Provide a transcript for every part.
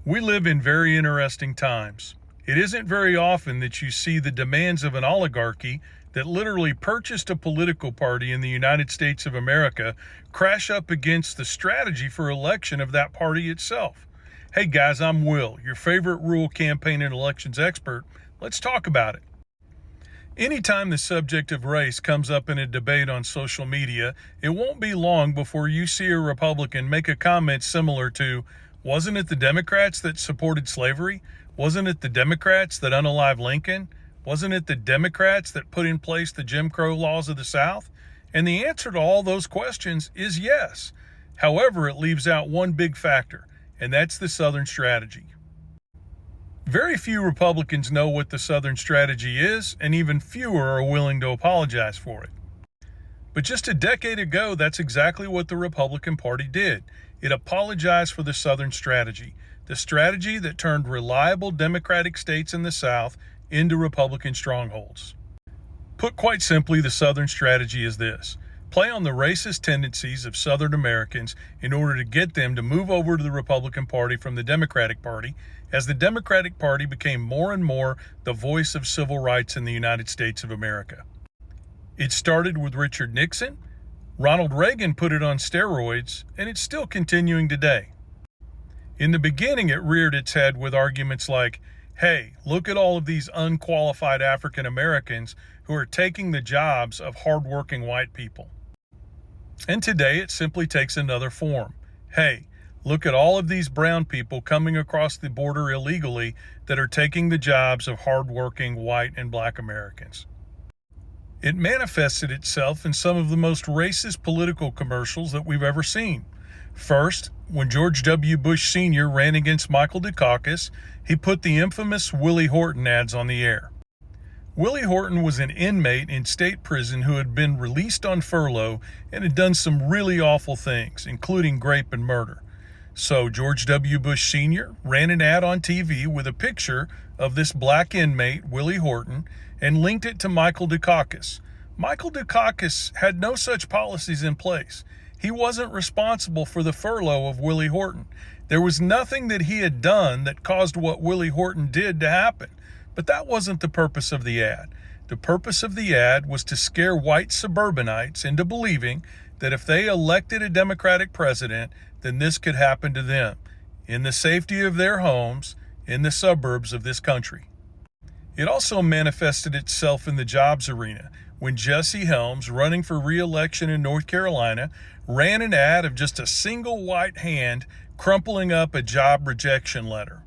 We live in very interesting times. It isn't very often that you see the demands of an oligarchy that literally purchased a political party in the United States of America crash up against the strategy for election of that party itself. Hey guys, I'm Will, your favorite rural campaign and elections expert. Let's talk about it. Anytime the subject of race comes up in a debate on social media, it won't be long before you see a Republican make a comment similar to, "Wasn't it the Democrats that supported slavery? Wasn't it the Democrats that unalived Lincoln? Wasn't it the Democrats that put in place the Jim Crow laws of the South?" And the answer to all those questions is yes. However, it leaves out one big factor, and that's the Southern strategy. Very few Republicans know what the Southern strategy is, and even fewer are willing to apologize for it. But just a decade ago, that's exactly what the Republican Party did. It apologized for the Southern strategy, the strategy that turned reliable Democratic states in the South into Republican strongholds. Put quite simply, the Southern strategy is this: play on the racist tendencies of Southern Americans in order to get them to move over to the Republican Party from the Democratic Party, as the Democratic Party became more and more the voice of civil rights in the United States of America. It started with Richard Nixon, Ronald Reagan put it on steroids, and it's still continuing today. In the beginning, it reared its head with arguments like, "Hey, look at all of these unqualified African Americans who are taking the jobs of hardworking white people." And today, it simply takes another form. "Hey, look at all of these brown people coming across the border illegally that are taking the jobs of hardworking white and black Americans." It manifested itself in some of the most racist political commercials that we've ever seen. First, when George W. Bush Sr. ran against Michael Dukakis, he put the infamous Willie Horton ads on the air. Willie Horton was an inmate in state prison who had been released on furlough and had done some really awful things, including rape and murder. So George W. Bush Sr. ran an ad on TV with a picture of this black inmate, Willie Horton, and linked it to Michael Dukakis. Michael Dukakis had no such policies in place. He wasn't responsible for the furlough of Willie Horton. There was nothing that he had done that caused what Willie Horton did to happen. But that wasn't the purpose of the ad. The purpose of the ad was to scare white suburbanites into believing that if they elected a Democratic president, then this could happen to them, in the safety of their homes, in the suburbs of this country. It also manifested itself in the jobs arena, when Jesse Helms, running for re-election in North Carolina, ran an ad of just a single white hand crumpling up a job rejection letter.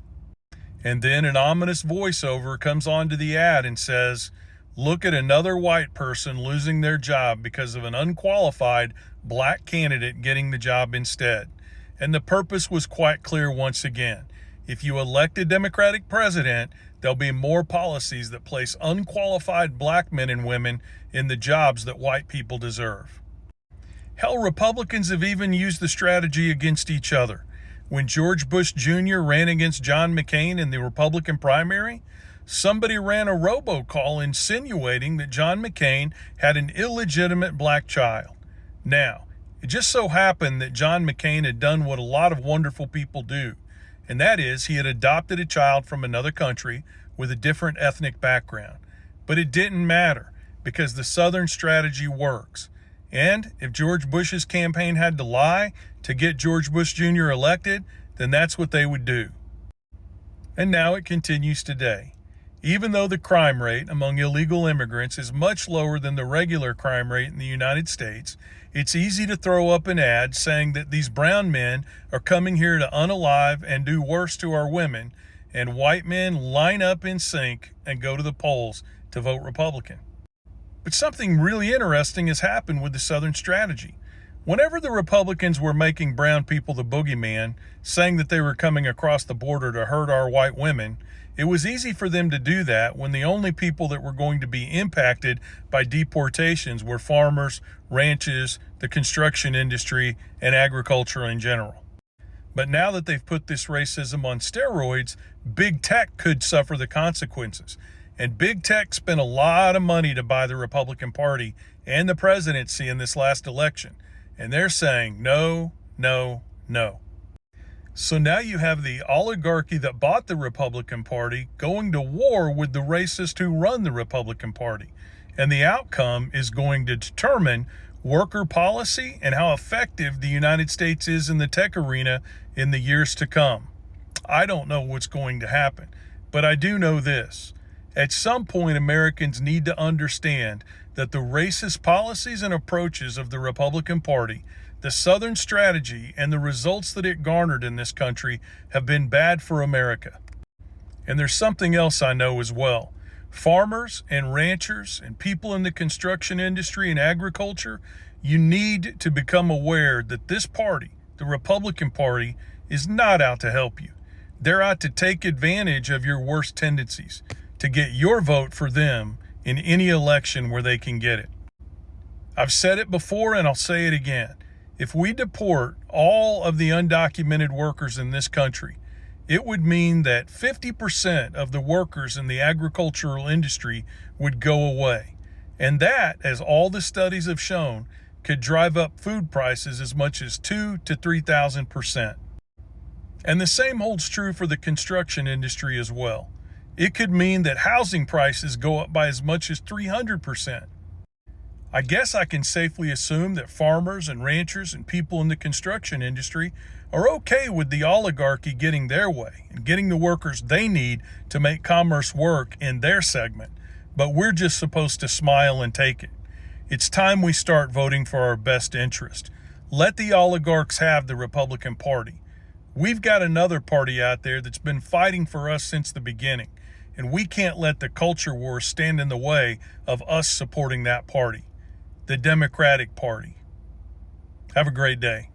And then an ominous voiceover comes onto the ad and says, "Look at another white person losing their job because of an unqualified black candidate getting the job instead." And the purpose was quite clear once again. If you elect a Democratic president, there'll be more policies that place unqualified black men and women in the jobs that white people deserve. Hell, Republicans have even used the strategy against each other. When George Bush Jr. ran against John McCain in the Republican primary, somebody ran a robocall insinuating that John McCain had an illegitimate black child. Now, it just so happened that John McCain had done what a lot of wonderful people do, and that is he had adopted a child from another country with a different ethnic background. But it didn't matter, because the Southern strategy works. And if George Bush's campaign had to lie to get George Bush Jr. elected, then that's what they would do. And now it continues today. Even though the crime rate among illegal immigrants is much lower than the regular crime rate in the United States, it's easy to throw up an ad saying that these brown men are coming here to unalive and do worse to our women, and white men line up in sync and go to the polls to vote Republican. But something really interesting has happened with the Southern strategy. Whenever the Republicans were making brown people the boogeyman, saying that they were coming across the border to hurt our white women, it was easy for them to do that when the only people that were going to be impacted by deportations were farmers, ranches, the construction industry, and agriculture in general. But now that they've put this racism on steroids, big tech could suffer the consequences. And big tech spent a lot of money to buy the Republican Party and the presidency in this last election. And they're saying no, no, no. So now you have the oligarchy that bought the Republican Party going to war with the racists who run the Republican Party. And the outcome is going to determine worker policy and how effective the United States is in the tech arena in the years to come. I don't know what's going to happen, but I do know this. At some point, Americans need to understand that the racist policies and approaches of the Republican Party, the Southern strategy, and the results that it garnered in this country have been bad for America. And there's something else I know as well. Farmers and ranchers and people in the construction industry and agriculture, you need to become aware that this party, the Republican Party, is not out to help you. They're out to take advantage of your worst tendencies, to get your vote for them in any election where they can get it. I've said it before and I'll say it again. If we deport all of the undocumented workers in this country, it would mean that 50% of the workers in the agricultural industry would go away. And that, as all the studies have shown, could drive up food prices as much as 2,000 to 3,000%. And the same holds true for the construction industry as well. It could mean that housing prices go up by as much as 300%. I guess I can safely assume that farmers and ranchers and people in the construction industry are okay with the oligarchy getting their way and getting the workers they need to make commerce work in their segment. But we're just supposed to smile and take it. It's time we start voting for our best interest. Let the oligarchs have the Republican Party. We've got another party out there that's been fighting for us since the beginning, and we can't let the culture wars stand in the way of us supporting that party, the Democratic Party. Have a great day.